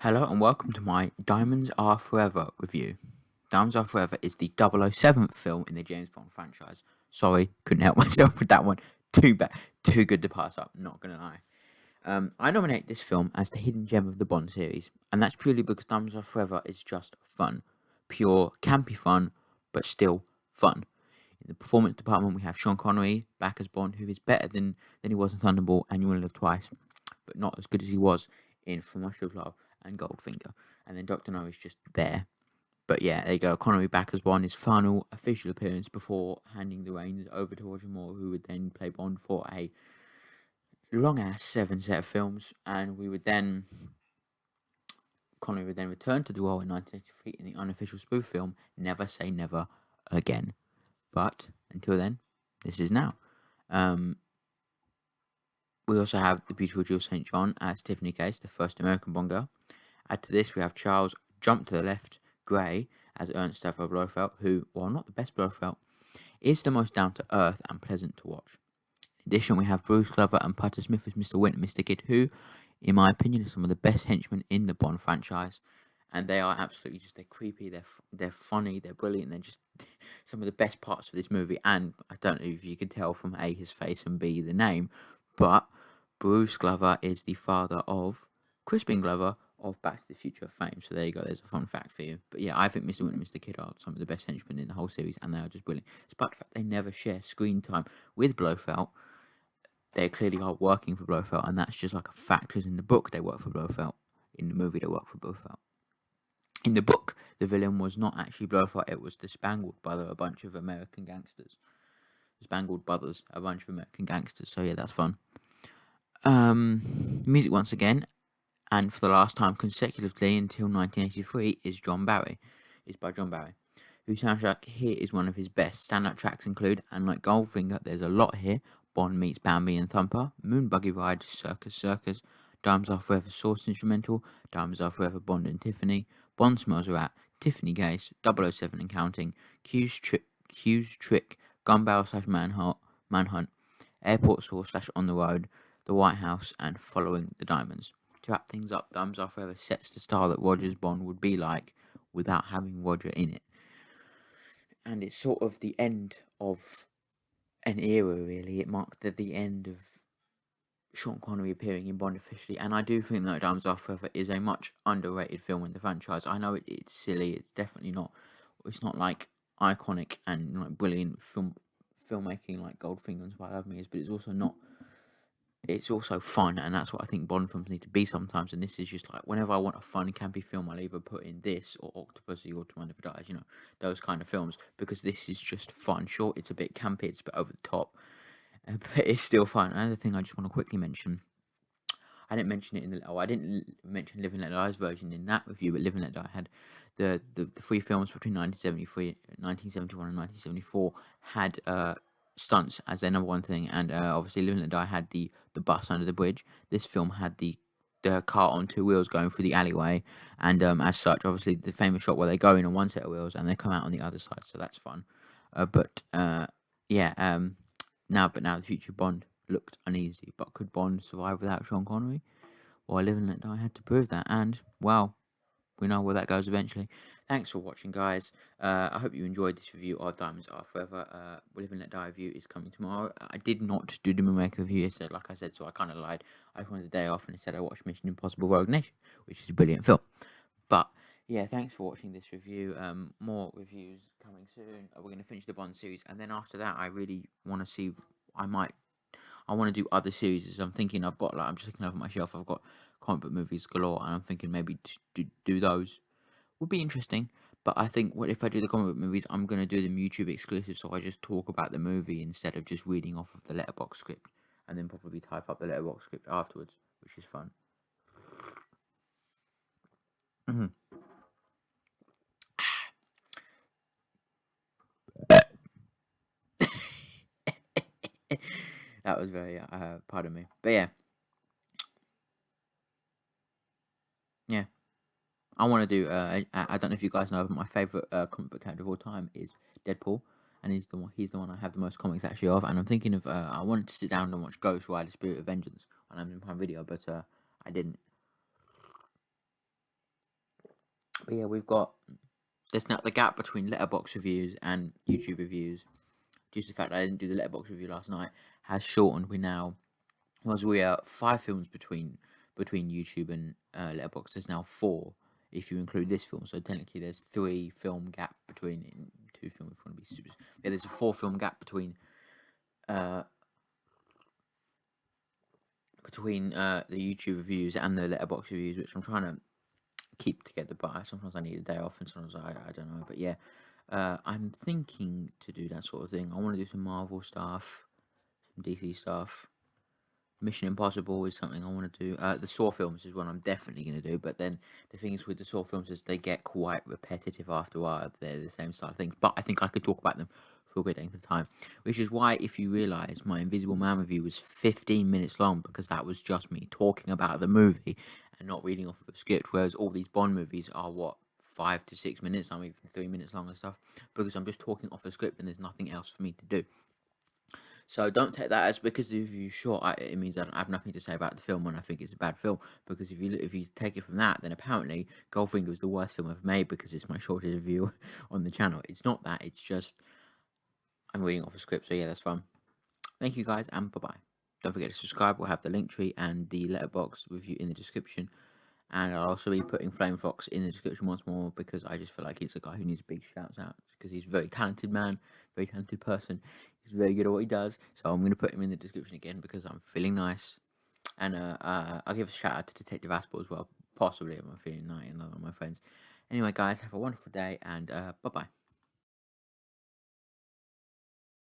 Hello and welcome to my Diamonds Are Forever review. Diamonds Are Forever is the 007th film in the James Bond franchise. Sorry, couldn't help myself with that one. Too bad, too good to pass up, not gonna lie. I nominate this film as the hidden gem of the Bond series, and that's purely because Diamonds Are Forever is just fun. Pure, campy fun, but still fun. In the performance department, we have Sean Connery back as Bond, who is better than he was in Thunderball and You Only Live Twice, but not as good as he was in From Russia with Love and Goldfinger. And then Dr. No is just there. But yeah, there you go. Connery back as Bond, his final official appearance before handing the reins over to Roger Moore, who would then play Bond for a long ass 7 set of films. And Connery would then return to the role in 1983 in the unofficial spoof film Never Say Never Again. But until then, this is now. We also have the beautiful Jill St. John as Tiffany Case, the first American Bond girl. Add to this, we have Charles Jump to the Left Gray as Ernst Stavro Blofeld, who, while not the best Blofeld, is the most down to earth and pleasant to watch. In addition, we have Bruce Glover and Potter Smith as Mr. Wint and Mr. Kidd, who, in my opinion, are some of the best henchmen in the Bond franchise. And they are absolutely just, they're creepy, they're funny, they're brilliant, they're just some of the best parts of this movie. And I don't know if you can tell from A, his face, and B, the name, but Bruce Glover is the father of Crispin Glover of Back to the Future fame. So there you go, there's a fun fact for you. But yeah, I think Mr. Wint and Mr. Kidd are some of the best henchmen in the whole series, and they are just brilliant. Despite the fact they never share screen time with Blofeld, they clearly are working for Blofeld, and that's just like a fact, because in the book they work for Blofeld, in the movie they work for Blofeld. In the book, the villain was not actually Blofeld, it was the Spangled Brother, a bunch of American gangsters. The Spangled Brothers, a bunch of American gangsters, so yeah, that's fun. Music once again, and for the last time consecutively until 1983, is by John Barry, whose soundtrack here is one of his best. Standout tracks include, and like Goldfinger, there's a lot here, Bond meets Bambi and Thumper, Moon Buggy Ride, Circus Circus, Diamonds Are Forever Source Instrumental, Diamonds Are Forever Bond and Tiffany, Bond Smells a Rat, Tiffany Case, 007 and Counting, Q's Trick, Gun Barrel / Manhunt, Airport Source / On the Road, The White House, and Following the Diamonds. To wrap things up, Diamonds Are Forever sets the style that Roger's Bond would be like without having Roger in it. And it's sort of the end of an era, really. It marks the end of Sean Connery appearing in Bond officially, and I do think that Diamonds Are Forever is a much underrated film in the franchise. I know it's silly, it's definitely not, it's not like iconic and like brilliant filmmaking like Goldfinger and Spy Love Me is, but it's also not. It's also fun, and that's what I think Bond films need to be sometimes. And this is just like, whenever I want a fun, campy film, I'll either put in this or Octopussy or Tomorrow Never Dies, those kind of films, because this is just fun. Sure, it's a bit campy, it's a bit over the top, but it's still fun. Another thing I just want to quickly mention, I didn't mention it I didn't mention Live and Let Die's version in that review, but Live and Let Die had the three films between 1971 and 1974 had stunts as their number one thing, and obviously Live and Let Die had the bus under the bridge. This film had the car on two wheels going through the alleyway, and as such, obviously the famous shot where they go in on one set of wheels and they come out on the other side, so that's fun. Now the future Bond looked uneasy, but could Bond survive without Sean Connery? Well, Live and Let Die had to prove that, and, well, we know where that goes eventually. Thanks for watching, guys. I hope you enjoyed this review of Diamonds Are Forever. Live and Let Die review is coming tomorrow. I did not do the Moonraker review yesterday, like I said, so I kind of lied. I wanted a day off, and instead I watched Mission Impossible Rogue Nation, which is a brilliant film. But, yeah, thanks for watching this review. More reviews coming soon. We're going to finish the Bond series, and then after that, I really want to see... I want to do other series. I'm thinking I'm just looking over my shelf. I've got comic book movies galore, and I'm thinking maybe do those. Would be interesting. But I think if I do the comic book movies, I'm going to do them YouTube exclusive, so I just talk about the movie instead of just reading off of the letterbox script, and then probably type up the letterbox script afterwards, which is fun. That was very, pardon me. But yeah. Yeah. I want to do, I don't know if you guys know, but my favourite comic book character of all time is Deadpool. And he's the one I have the most comics actually of. And I'm thinking of, I wanted to sit down and watch Ghost Rider Spirit of Vengeance on Amazon Prime Video, but I didn't. yeah, there's now the gap between Letterboxd reviews and YouTube reviews. Just the fact that I didn't do the Letterboxd review last night has shortened. We are 5 films between YouTube and Letterboxd. There's now 4 if you include this film. So technically, there's 3 film gap between 2 films. If you want to be super, yeah, there's a 4 film gap between the YouTube reviews and the Letterboxd reviews, which I'm trying to keep together. But sometimes I need a day off, and sometimes I don't know. But yeah, I'm thinking to do that sort of thing. I want to do some Marvel stuff, some DC stuff. Mission Impossible is something I want to do. The Saw films is one I'm definitely going to do. But then the thing is with the Saw films is they get quite repetitive after a while. They're the same style of things. But I think I could talk about them for a good length of time. Which is why, if you realise, my Invisible Man review was 15 minutes long, because that was just me talking about the movie and not reading off of a script. Whereas all these Bond movies are, 5 to 6 minutes, I'm even 3 minutes long and stuff, because I'm just talking off a script and there's nothing else for me to do. So don't take that as because the review's short, it means I don't have nothing to say about the film when I think it's a bad film. Because if you take it from that, then apparently Goldfinger is the worst film I've made because it's my shortest review on the channel. It's not that, it's just I'm reading off a script. So yeah, that's fun. Thank you guys, and bye-bye. Don't forget to subscribe. We'll have the link tree and the Letterboxd review in the description. And I'll also be putting Flame Fox in the description once more, because I just feel like he's a guy who needs big shouts out, because he's a very talented man, very talented person. He's very good at what he does. So I'm going to put him in the description again because I'm feeling nice. And I'll give a shout out to Detective Aspel as well, possibly if I'm feeling nice and on my friends. Anyway, guys, have a wonderful day, and bye-bye.